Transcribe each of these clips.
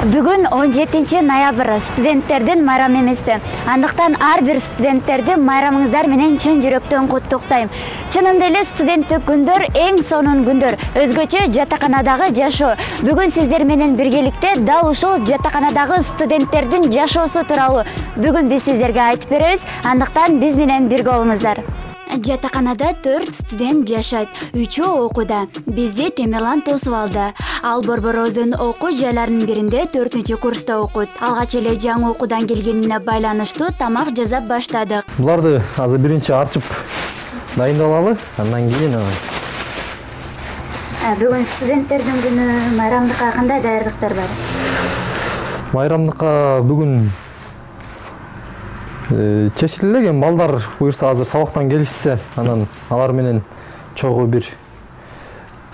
Бүгүн 17 ноябрь студенттердин майрамы эмеспи. Андыктан ар бир студенттерди майрамыңыздар менен чын жүрөктөн куттуктайм. Чынында эле студенттик күндөр эң сонун күндөр. Өзгөчө жатаканадагы жашоо. Бүгүн сиздер менен биргеликте дал ушул жатаканадагы студенттердин жашоосу тууралуу бүгүн биз сиздерге айтып беребиз. Андыктан биз менен бирге болуңуздар. Жатаканада 4 студент жашайт. 3-өө окууда. Бизди Темирлан тосуп алды. Ал Борборозун окуу жайларынын биринде 4-курста окуйт. Алгач эле жаңы окуудан келгенине байланыштуу тамак жасап баштадык. Буларды азыр биринчи арчып дайындалалы, андан кийин Бүгүн студенттердин күнү, майрамдыкка кандай даярдыктар бар? Майрамдыкка бүгүн чечиле элек, балдар буюрса азыр сабактан келишсе, анан алар менен чогуу бир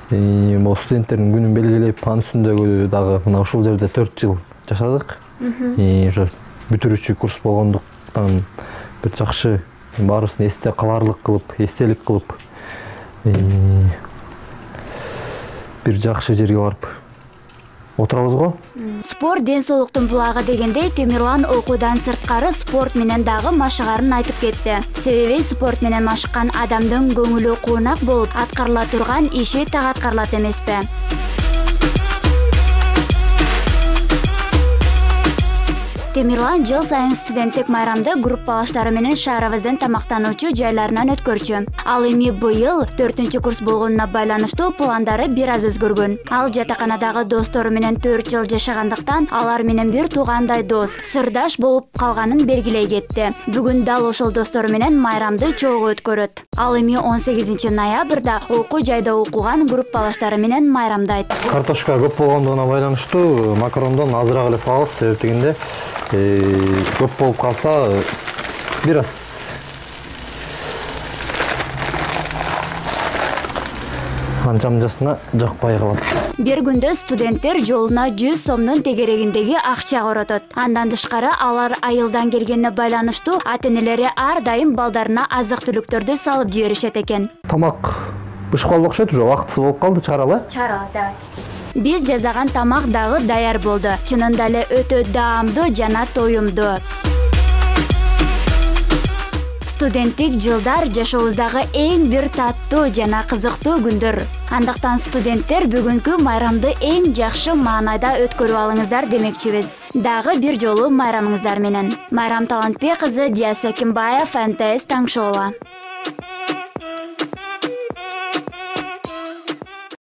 студенттердин күнүн белгилеп, анын үстүндөгү дагы мына ушул жерде 4 жыл жашадык. Ошо бүтүрүүчү курс болгондуктан бир жакшы баарысын эсте каларлык кылып, эстелик кылып бир жакшы жерге барып отурабыз го. Спорт ден соолуктун булагы дегендей, Темирлан окуудан сырткары спорт менен дагы машыгарын айтып кетти. Себеби спорт менен машыккан адамдын көңүлү куунак болуп, аткарыла турган иши так аткарылат эмеспи? Темирлан жыл сайын студенттик майрамды группалаштары менен шаарыбыздын тамактануучу жайларынан өткөрчү. Ал эми быйыл 4-курс болгонуна байланыштуу пландары бир аз өзгөргөн. Ал жатаканадагы достору менен 4 жыл жашагандыктан алар менен бир туугандай дос, сырдаш болуп калганын белгилей кетти. Бүгүн дал ошол достору менен майрамды чогуу өткөрөт. Ал эми 18 ноябрда окуу жайда окуган группалаштары менен майрамдайт. Картошка көп болгондугуна байланыштуу макарондон азыраак эле салабыз, себеп дегенде көп болуп калса бир аз анча-мынчасына жакпай калат. Бир күндө студенттер жолуна 100 сомдун тегерегиндеги акча коротот. Андан тышкары алар айылдан келгенине байланыштуу ата-энелери ар дайым балдарына азык-түлүктөрдү салып жиберишет экен. Тамак бышып калды окшойт, уже убактысы болуп калды, чыгаралы. Чыгаралы, давай. Биз жазаган тамак дагы даяр болду. Чынында эле өтө даамдуу жана тоюмдуу. Студенттик жылдар жашообуздагы эң бир таттуу жана кызыктуу күндөр. Андыктан студенттер бүгүнкү майрамды эң жакшы маанайда өткөрүп алыңыздар демекчибиз. Дагы бир жолу майрамыңыздар менен. Майрам Талантбек кызы, Диас Акимбаев, НТС Таң шоу.